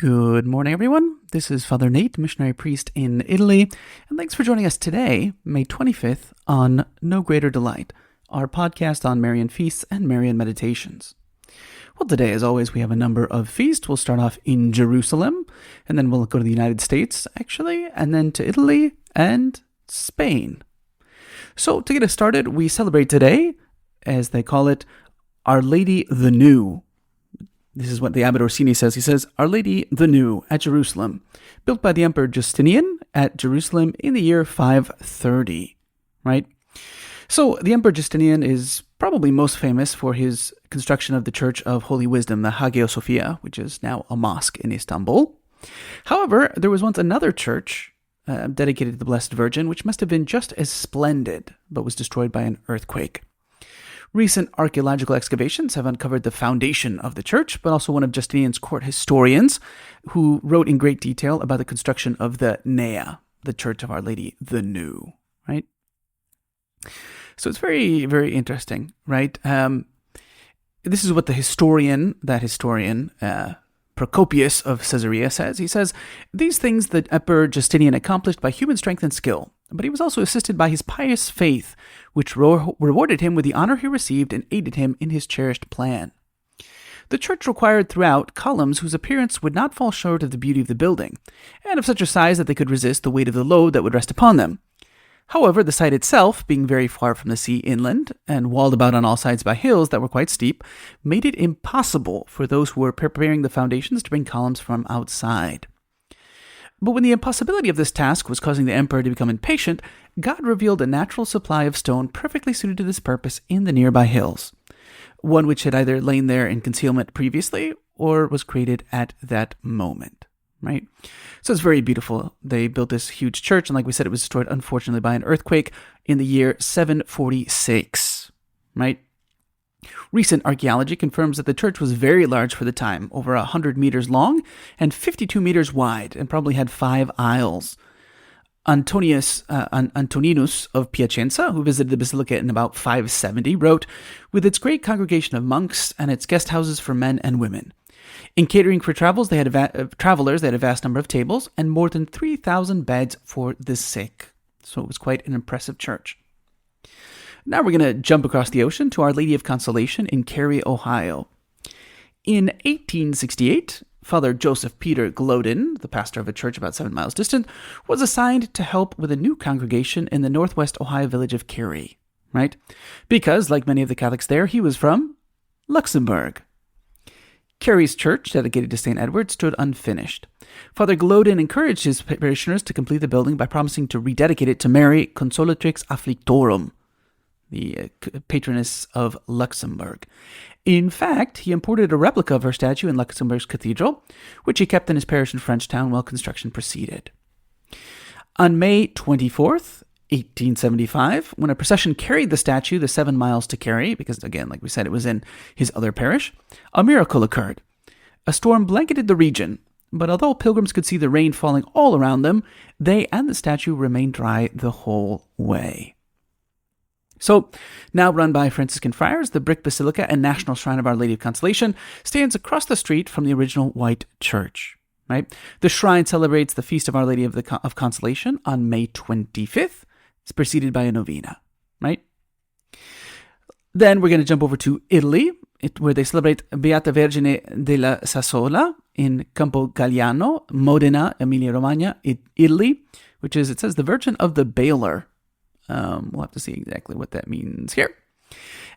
Good morning, everyone. This is Father Nate, missionary priest in Italy, and thanks for joining us today, May 25th, on No Greater Delight, our podcast on Marian feasts and Marian meditations. Well, today, as always, we have a number of feasts. We'll start off in Jerusalem, and then we'll go to the United States, actually, and then to Italy and Spain. So, to get us started, we celebrate today, as they call it, Our Lady the New. This is what the Abbot Orsini says. He says, Our Lady the New at Jerusalem, built by the Emperor Justinian at Jerusalem in the year 530, right? So the Emperor Justinian is probably most famous for his construction of the Church of Holy Wisdom, the Hagia Sophia, which is now a mosque in Istanbul. However, there was once another church dedicated to the Blessed Virgin, which must have been just as splendid, but was destroyed by an earthquake. Recent archaeological excavations have uncovered the foundation of the church, but also one of Justinian's court historians who wrote in great detail about the construction of the Nea, the Church of Our Lady the New, right? So it's very, very interesting, right? This is what the historian, Procopius of Caesarea says. He says, these things the Emperor Justinian accomplished by human strength and skill, but he was also assisted by his pious faith, which rewarded him with the honor he received and aided him in his cherished plan. The church required throughout columns whose appearance would not fall short of the beauty of the building, and of such a size that they could resist the weight of the load that would rest upon them. However, the site itself, being very far from the sea inland, and walled about on all sides by hills that were quite steep, made it impossible for those who were preparing the foundations to bring columns from outside. But when the impossibility of this task was causing the emperor to become impatient, God revealed a natural supply of stone perfectly suited to this purpose in the nearby hills, one which had either lain there in concealment previously or was created at that moment, right? So it's very beautiful. They built this huge church, and like we said, it was destroyed, unfortunately, by an earthquake in the year 746, right? Recent archaeology confirms that the church was very large for the time, over 100 meters long and 52 meters wide, and probably had 5 aisles. Antoninus of Piacenza, who visited the basilica in about 570, wrote, with its great congregation of monks and its guest houses for men and women. In catering for travelers, they had a vast number of tables and more than 3,000 beds for the sick. So it was quite an impressive church. Now we're going to jump across the ocean to Our Lady of Consolation in Cary, Ohio. In 1868, Father Joseph Peter Glodin, the pastor of a church about 7 miles distant, was assigned to help with a new congregation in the northwest Ohio village of Cary, right? Because, like many of the Catholics there, he was from Luxembourg. Cary's church, dedicated to St. Edward, stood unfinished. Father Glodin encouraged his parishioners to complete the building by promising to rededicate it to Mary Consolatrix Afflictorum, the patroness of Luxembourg. In fact, he imported a replica of her statue in Luxembourg's cathedral, which he kept in his parish in Frenchtown while construction proceeded. On May 24th, 1875, when a procession carried the statue the 7 miles to Cary, because again, like we said, it was in his other parish, a miracle occurred. A storm blanketed the region, but although pilgrims could see the rain falling all around them, they and the statue remained dry the whole way. So, now run by Franciscan friars, the brick basilica and National Shrine of Our Lady of Consolation stands across the street from the original white church, right? The shrine celebrates the Feast of Our Lady of Consolation on May 25th. It's preceded by a novena, right? Then we're going to jump over to Italy, where they celebrate Beata Vergine della Sassola in Campo Galliano, Modena, Emilia-Romagna, Italy, which is, it says, the Virgin of the Baler. We'll have to see exactly what that means here.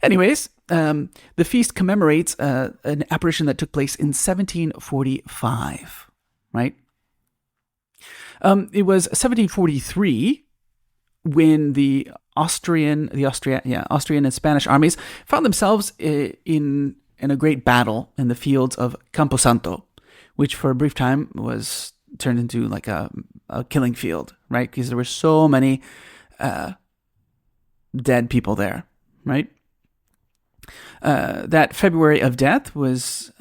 Anyways, the feast commemorates an apparition that took place in 1745, right? It was 1743 when the Austrian and Spanish armies found themselves in a great battle in the fields of Camposanto, which for a brief time was turned into like a killing field, right? Because there were so many dead people there, right? That February of death was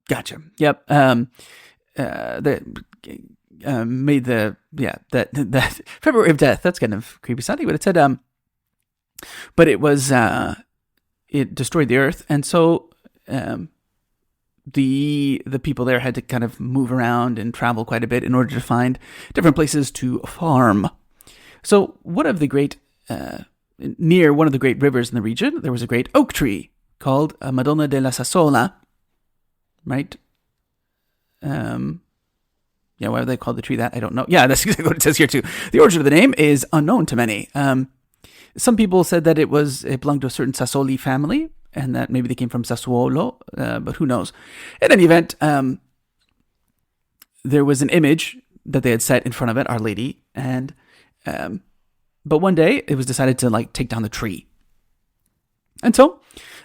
gotcha. Yep. That February of death. That's kind of creepy sounding, but it said but it was it destroyed the earth, and so the people there had to kind of move around and travel quite a bit in order to find different places to farm. So near one of the great rivers in the region, there was a great oak tree called Madonna della Sassola, right? Why would they call the tree that? I don't know. Yeah, that's exactly what it says here too. The origin of the name is unknown to many. Some people said that it belonged to a certain Sassoli family, and that maybe they came from Sassuolo, but who knows? In any event, there was an image that they had set in front of it, Our Lady, and but one day it was decided to take down the tree. And so,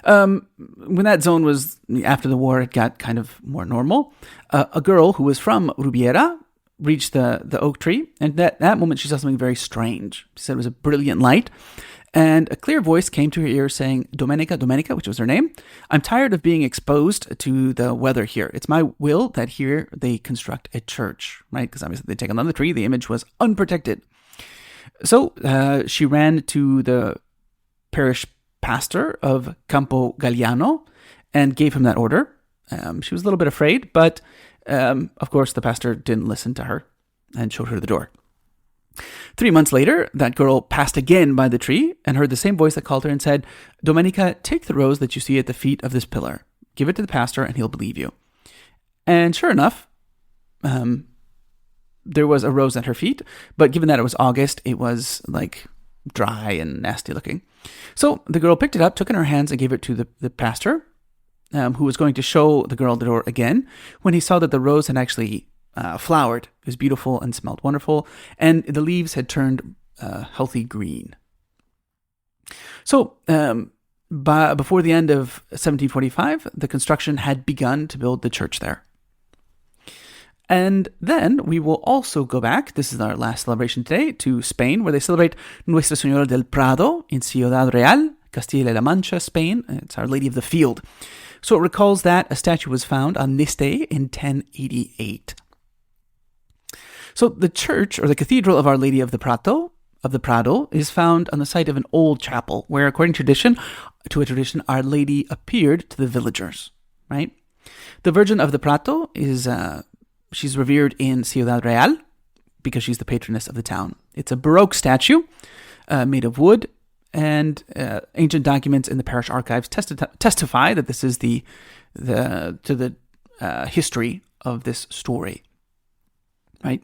when that zone was, after the war, it got kind of more normal. A girl who was from Rubiera reached the oak tree, and at that moment she saw something very strange. She said it was a brilliant light, and a clear voice came to her ear saying, Domenica, which was her name, I'm tired of being exposed to the weather here. It's my will that here they construct a church, right? Because obviously they'd taken down the tree, the image was unprotected. So she ran to the parish pastor of Campo Galliano and gave him that order. She was a little bit afraid, but of course the pastor didn't listen to her and showed her the door. 3 months later, that girl passed again by the tree and heard the same voice that called her and said, Domenica, take the rose that you see at the feet of this pillar. Give it to the pastor and he'll believe you. And sure enough, there was a rose at her feet, but given that it was August, it was dry and nasty looking. So the girl picked it up, took it in her hands, and gave it to the pastor, who was going to show the girl the door again, when he saw that the rose had actually flowered. It was beautiful and smelled wonderful, and the leaves had turned healthy green. So before the end of 1745, the construction had begun to build the church there. And then we will also go back, this is our last celebration today, to Spain, where they celebrate Nuestra Señora del Prado in Ciudad Real, Castilla-La Mancha, Spain. It's Our Lady of the Field. So it recalls that a statue was found on this day in 1088. So the church, or the Cathedral of Our Lady of the Prado, is found on the site of an old chapel, where, according to a tradition, Our Lady appeared to the villagers, right? The Virgin of the Prado is... she's revered in Ciudad Real because she's the patroness of the town. It's a Baroque statue made of wood, and ancient documents in the parish archives testify that this is the history of this story, right?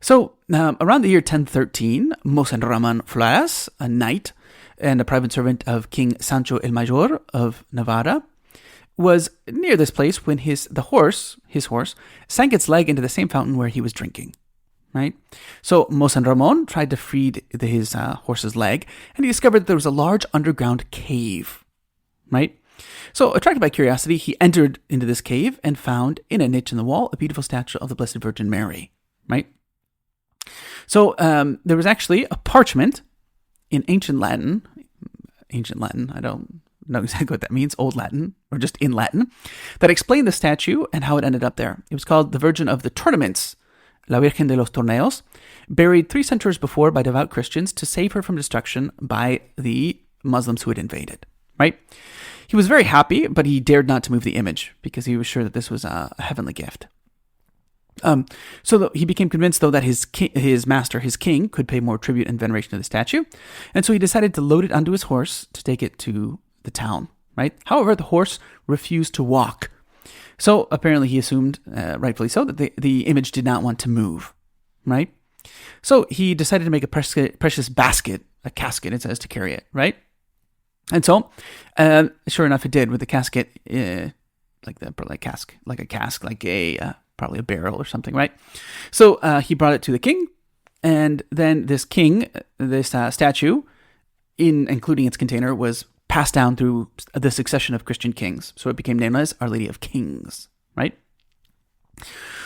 So around the year 1013, Mosen Ramon Flores, a knight and a private servant of King Sancho el Mayor of Navarra, was near this place when his horse sank its leg into the same fountain where he was drinking, right? So Mosen Ramon tried to free his horse's leg, and he discovered that there was a large underground cave, right? So attracted by curiosity, he entered into this cave and found in a niche in the wall a beautiful statue of the Blessed Virgin Mary, right? So there was actually a parchment in ancient Latin, I don't know exactly what that means, Old Latin, or just in Latin, that explained the statue and how it ended up there. It was called the Virgin of the Tournaments, La Virgen de los Torneos, buried 3 centuries before by devout Christians to save her from destruction by the Muslims who had invaded, right? He was very happy, but he dared not to move the image because he was sure that this was a heavenly gift. So he became convinced, though, that his master, his king, could pay more tribute and veneration to the statue, and so he decided to load it onto his horse to take it to the town, right? However, the horse refused to walk. So apparently he assumed, rightfully so, that the image did not want to move, right? So he decided to make a precious basket, a casket, it says, to carry it, right? And so, sure enough, it did, with the casket, probably a barrel or something, right? So he brought it to the king, and then this statue, including its container, was passed down through the succession of Christian kings. So it became known as Our Lady of Kings, right?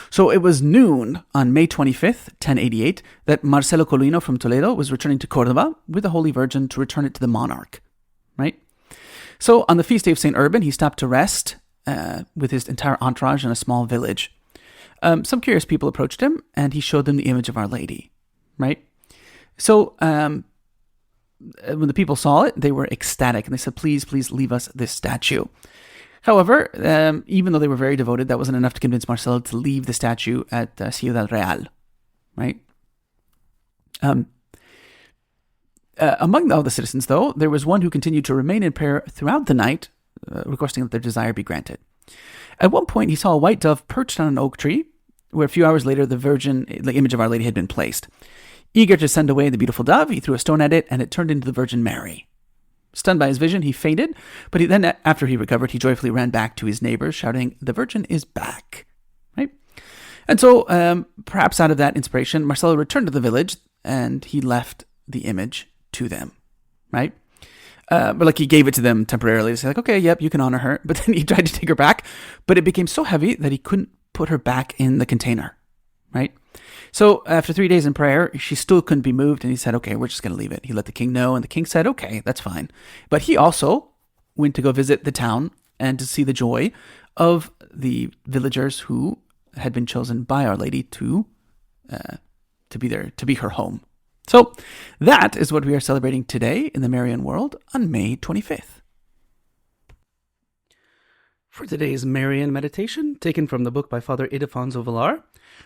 So it was noon on May 25th, 1088, that Marcelo Colino from Toledo was returning to Córdoba with the Holy Virgin to return it to the monarch, right? So on the feast day of St. Urban, he stopped to rest with his entire entourage in a small village. Some curious people approached him, and he showed them the image of Our Lady, right? So when the people saw it, they were ecstatic, and they said, please, please leave us this statue. However, even though they were very devoted, that wasn't enough to convince Marcelo to leave the statue at Ciudad Real, right? Among all the citizens, though, there was one who continued to remain in prayer throughout the night, requesting that their desire be granted. At one point, he saw a white dove perched on an oak tree, where a few hours later the image of Our Lady had been placed. Eager to send away the beautiful dove, he threw a stone at it, and it turned into the Virgin Mary. Stunned by his vision, he fainted, but after he recovered, he joyfully ran back to his neighbors, shouting, "The Virgin is back!" Right? And so, perhaps out of that inspiration, Marcelo returned to the village, and he left the image to them, right? But he gave it to them temporarily to say, okay, yep, you can honor her. But then he tried to take her back, but it became so heavy that he couldn't put her back in the container, right? So after 3 days in prayer, she still couldn't be moved, and he said, okay, we're just going to leave it. He let the king know, and the king said, okay, that's fine. But he also went to go visit the town and to see the joy of the villagers who had been chosen by Our Lady to be her home. So that is what we are celebrating today in the Marian world on May 25th. For today's Marian meditation, taken from the book by Father Ildefonso Villar,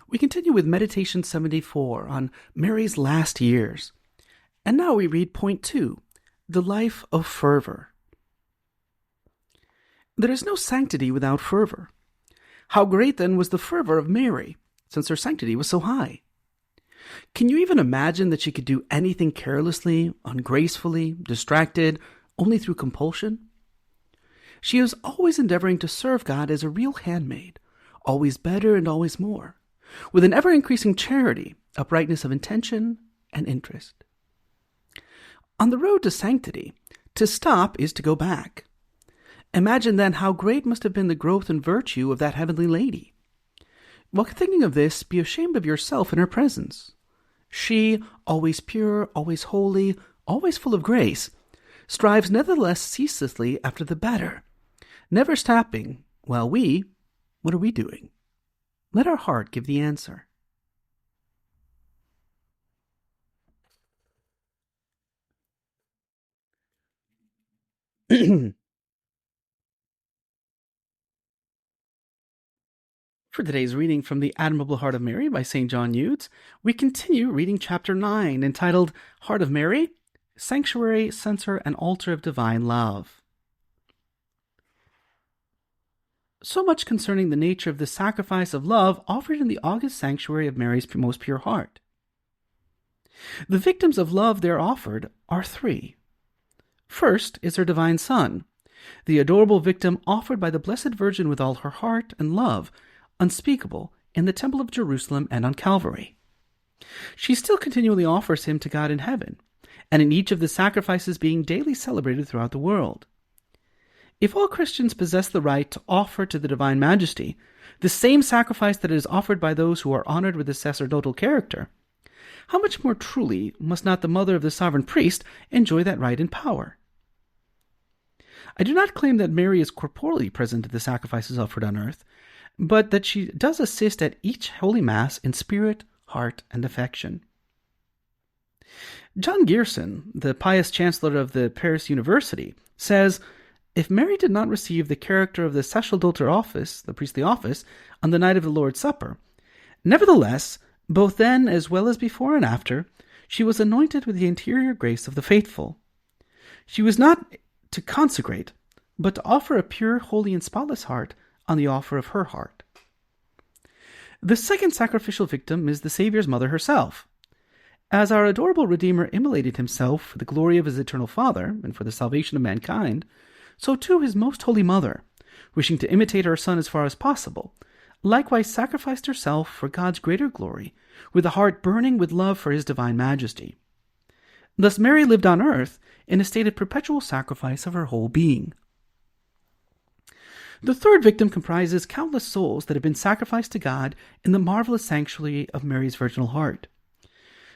we continue with Meditation 74 on Mary's last years. And now we read point 2, the life of fervor. There is no sanctity without fervor. How great then was the fervor of Mary, since her sanctity was so high? Can you even imagine that she could do anything carelessly, ungracefully, distracted, only through compulsion? She is always endeavoring to serve God as a real handmaid, always better and always more, with an ever-increasing charity, uprightness of intention, and interest. On the road to sanctity, to stop is to go back. Imagine then how great must have been the growth and virtue of that heavenly lady. While thinking of this, be ashamed of yourself in her presence. She, always pure, always holy, always full of grace, strives nevertheless ceaselessly after the better, never stopping, while we, what are we doing? Let our heart give the answer. For today's reading from the Admirable Heart of Mary by St. John Eudes, we continue reading chapter 9, entitled Heart of Mary, Sanctuary, Censer, and Altar of Divine Love. So much concerning the nature of the sacrifice of love offered in the august sanctuary of Mary's most pure heart. The victims of love there offered are 3. First is her divine Son, the adorable victim offered by the Blessed Virgin with all her heart and love, unspeakable, in the Temple of Jerusalem and on Calvary. She still continually offers him to God in heaven, and in each of the sacrifices being daily celebrated throughout the world. If all Christians possess the right to offer to the Divine Majesty the same sacrifice that is offered by those who are honored with the sacerdotal character, how much more truly must not the mother of the sovereign priest enjoy that right and power? I do not claim that Mary is corporally present at the sacrifices offered on earth, but that she does assist at each Holy Mass in spirit, heart, and affection. John Gerson, the pious chancellor of the Paris University, says, if Mary did not receive the character of the sacerdotal office, the priestly office, on the night of the Lord's Supper, nevertheless, both then as well as before and after, she was anointed with the interior grace of the faithful. She was not to consecrate, but to offer a pure, holy, and spotless heart on the offer of her heart. The second sacrificial victim is the Saviour's mother herself. As our adorable Redeemer immolated himself for the glory of his eternal Father and for the salvation of mankind, so too his most holy mother, wishing to imitate her Son as far as possible, likewise sacrificed herself for God's greater glory, with a heart burning with love for his divine majesty. Thus Mary lived on earth in a state of perpetual sacrifice of her whole being. The third victim comprises countless souls that have been sacrificed to God in the marvelous sanctuary of Mary's virginal heart.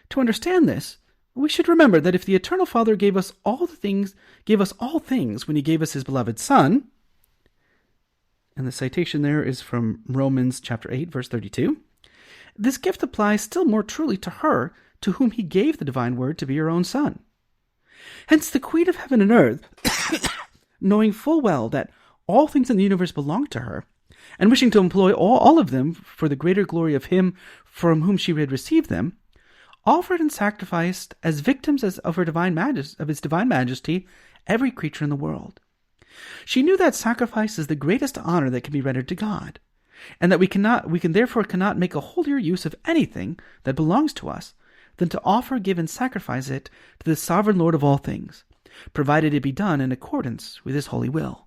To understand this, we should remember that if the Eternal Father gave us all things when he gave us his beloved Son, and the citation there is from Romans chapter 8, verse 32, this gift applies still more truly to her, to whom he gave the divine word to be her own Son. Hence the Queen of Heaven and Earth, knowing full well that all things in the universe belonged to her, and wishing to employ all of them for the greater glory of him from whom she had received them, offered and sacrificed as victims of his divine majesty every creature in the world. She knew that sacrifice is the greatest honor that can be rendered to God, and that we can therefore make a holier use of anything that belongs to us than to offer, give, and sacrifice it to the sovereign Lord of all things, provided it be done in accordance with his holy will.